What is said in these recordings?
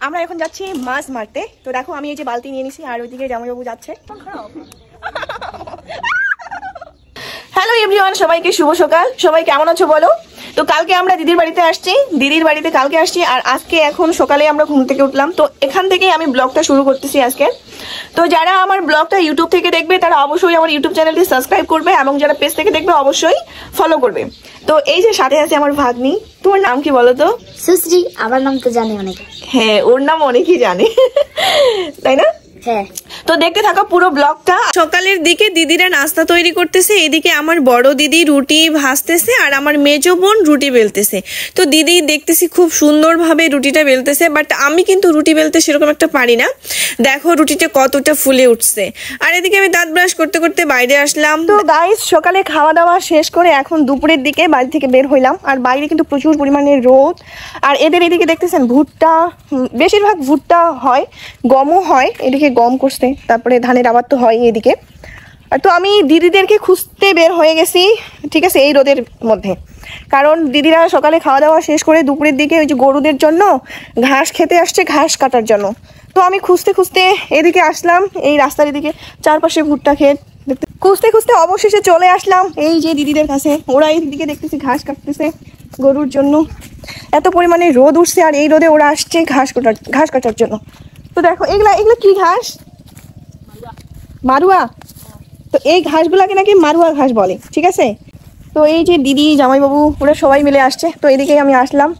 আমরা এখন যাচ্ছি মাছ মারতে। তো দেখো আমি এই যে বালতি নিয়ে নিছি আর ওইদিকে জামাইবাবু যাচ্ছে। হ্যালো এভরিওয়ান, সবাইকে শুভ সকাল। সবাই কেমন আছো বলো? তো কালকে আমরা দিদির বাড়িতে আসছি, কালকে আসছি আর আজকে এখন সকালে আমরা ঘুম থেকে উঠলাম। তো এখান থেকে আমি ব্লগটা শুরু করতেছি আজকে। তো যারা আমার ব্লগটা ইউটিউব থেকে দেখবে তারা অবশ্যই আমার ইউটিউব চ্যানেলটি সাবস্ক্রাইব করবে এবং যারা পেজ থেকে দেখবে অবশ্যই ফলো করবে। তো এই যে সাথে আছে আমার ভাগ্নি। তোমার নাম কি বলো তো? সুশ্রী। আমার নাম তো জানে অনেকে। হ্যাঁ, ওর নাম অনেকেই জানে, তাই না? হ্যাঁ। তো দেখতে থাকো পুরো ব্লগটা। সকালের দিকে দিদিরা নাস্তা তৈরি করতেছে, এদিকে আমার বড় দিদি রুটি ভাজতেছে আর আমার মেজো বোন রুটি বেলতেছে। তো দিদি দেখতেছি খুব সুন্দরভাবে রুটিটা বেলতেছে, বাট আমি কিন্তু রুটি বেলতে সেরকম একটা পারি না। দেখো রুটিটা কতটা ফুলে উঠছে। আর এদিকে আমি দাঁত ব্রাশ করতে করতে বাইরে আসলাম। তো গাইস, সকালে খাওয়া দাওয়া শেষ করে এখন দুপুরের দিকে বাড়ি থেকে বের হইলাম। আর বাইরে কিন্তু প্রচুর পরিমাণে রোদ। আর এদের এদিকে দেখতেছেন ভুট্টা, বেশিরভাগ ভুট্টা হয়, গমও হয়, এদিকে গম করছে, তারপরে ধানের আবাদ তো হয় এদিকে। আর তো আমি দিদিদেরকে খুঁজতে বের হয়ে গেছি, ঠিক আছে, এই রোদের মধ্যে। কারণ দিদিরা সকালে খাওয়া দাওয়া শেষ করে দুপুরের দিকে ওই যে গরুদের জন্য ঘাস খেতে আসছে, ঘাস কাটার জন্য। তো আমি খুঁজতে খুঁজতে এদিকে আসলাম, এই রাস্তার এদিকে চারপাশে ভুট্টা ক্ষেত খুঁজতে খুঁজতে অবশেষে চলে আসলাম এই যে দিদিদের কাছে। ওরা এইদিকে দেখতেছি ঘাস কাটতেছে গরুর জন্য। এত পরিমাণে রোদ উঠছে আর এই রোদে ওরা আসছে ঘাস কাটার জন্য। তো দেখো এগুলা কি ঘাস? মারুয়া। তো এই ঘাসগুলাকে নাকি মারুয়া ঘাস বলে, ঠিক আছে। তো এই যে দিদি জামাইবাবু ওরা সবাই মিলে আসছে, তো এদিকেই আমি আসলাম।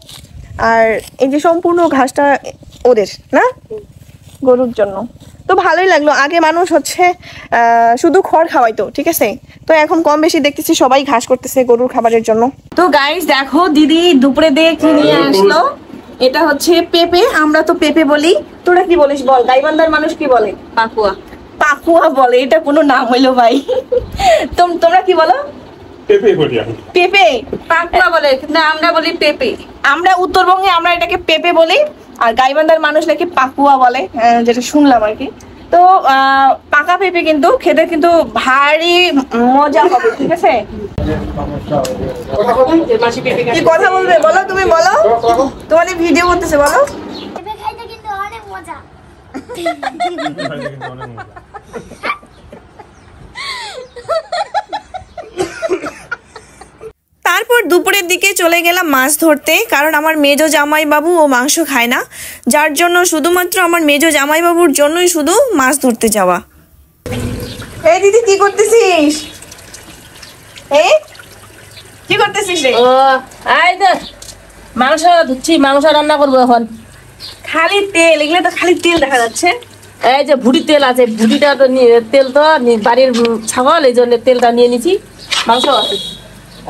আর এই যে সম্পূর্ণ ঘাসটা ওদের না, গরুর জন্য। তো ভালোই লাগলো। আগে মানুষ হচ্ছে শুধু খড় খাওয়াইতো, ঠিক আছে। তো এখন কম বেশি দেখতেছি সবাই ঘাস করতেছে গরুর খাবারের জন্য। তো গাইস দেখো দিদি দুপুরে দিয়ে কি নিয়ে আসলো। এটা হচ্ছে পেঁপে, আমরা তো পেঁপে বলি। তোরা কি বলিস বল? গাইবান্ধার মানুষ কি বলে? পাকুয়া। পাকুয়া বলে। এটা কোনো নাম হইলো ভাই? তোমরা কি বলো? পেঁপে বলি আমি। পেঁপে পাকুয়া বলে, কিন্তু আমরা বলি পেঁপে। আমরা উত্তরবঙ্গে আমরা এটাকে পেঁপে বলি, আর গাইবান্ধার মানুষ নাকি পাকুয়া বলে, যেটা শুনলাম আর কি। তো পাকা পেঁপে কিন্তু খেতে কিন্তু ভারী মজা হবে, ঠিক আছে। কি কথা বলবে বলো? তুমি বলো, তোমাদের ভিডিও করতেছে, বলো। পেঁপে খাইতে কিন্তু অনেক মজা। তারপর দুপুরের দিকে চলে গেলাম মাছ ধরতে, কারণ আমার মেজো জামাই বাবু ও মাংস খায় না, যার জন্য শুধুমাত্র আমার মেজো জামাই বাবুর জন্যই শুধু মাছ ধরতে যাওয়া। এই দিদি কি করতেছিস? কি করতেছিস রে? ও এই যে মাংস ধুচ্ছি, মাংস রান্না করবো এখন। খালি তেল, এগুলো তো খালি তেল দেখা যাচ্ছে। এই যে ভুড়ি তেল আছে, ভুড়িটা তো তেল তো বাড়ির ছাগল, এই জন্য তেলটা নিয়ে নিছি। মাংস আছে।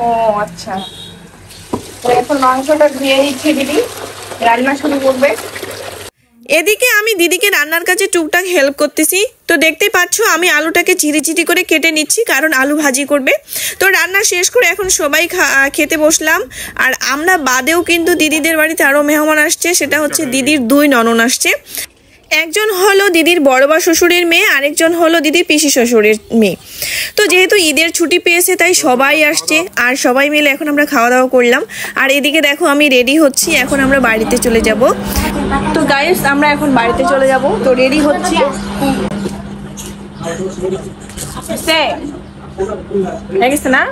ও আচ্ছা, তো এখন মাংসটা ধুয়ে নিচ্ছে দিদি, রান্না শুরু করবে। এদিকে আমি দিদিকে রান্নার কাজে টুকটাক হেল্প করতেছি। তো দেখতেই পাচ্ছ আমি আলুটাকে চিরি করে কেটে নিচ্ছি, কারণ আলু ভাজি করবে। তো রান্না শেষ করে এখন সবাই খেতে বসলাম। আর আমরা বাদেও কিন্তু দিদিদের বাড়িতে আরও মেহমান আসছে, সেটা হচ্ছে দিদির 2 ননদ আসছে। একজন হলো দিদির বড়বা শ্বশুরের মেয়ে, আরেকজন হলো দিদির পিসি শ্বশুরের মেয়ে। তো যেহেতু ঈদের ছুটি পেয়েছে তাই সবাই আসছে, আর সবাই মিলে এখন আমরা খাওয়া দাওয়া করলাম। আর এদিকে দেখো আমি রেডি হচ্ছি, এখন আমরা বাড়িতে চলে যাব। তো গাইস আমরা এখন বাড়িতে চলে যাব, তো রেডি হচ্ছি। হয়ে গেছে না?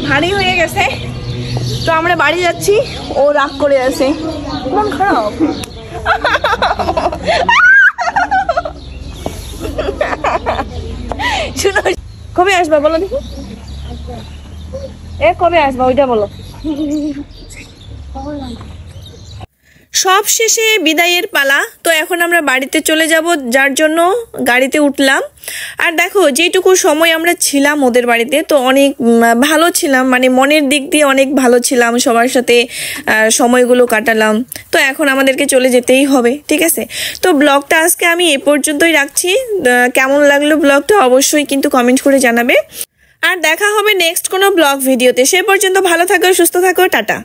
ভারী হয়ে গেছে। তো আমরা বাড়ি যাচ্ছি, ও রাগ করে আছে, মন খারাপ। শুনো, কবে আসবা বলো দেখি? কবে আসবা ওইটা বলো। সব শেষে বিদায়ের পালা। তো এখন আমরা বাড়িতে চলে যাব, যার জন্য গাড়িতে উঠলাম। আর দেখো যেটুকু সময় আমরা ছিলাম ওদের বাড়িতে, তো অনেক ভালো ছিলাম, মানে মনের দিক দিয়ে অনেক ভালো ছিলাম, সবার সাথে সময়গুলো কাটালাম। তো এখন আমাদেরকে চলে যেতেই হবে, ঠিক আছে। তো ব্লগটা আজকে আমি এ পর্যন্তই রাখছি। কেমন লাগলো ব্লগটা অবশ্যই কিন্তু কমেন্ট করে জানাবে। আর দেখা হবে নেক্সট কোনো ব্লগ ভিডিওতে। সে পর্যন্ত ভালো থাকো, সুস্থ থাকো, টাটা।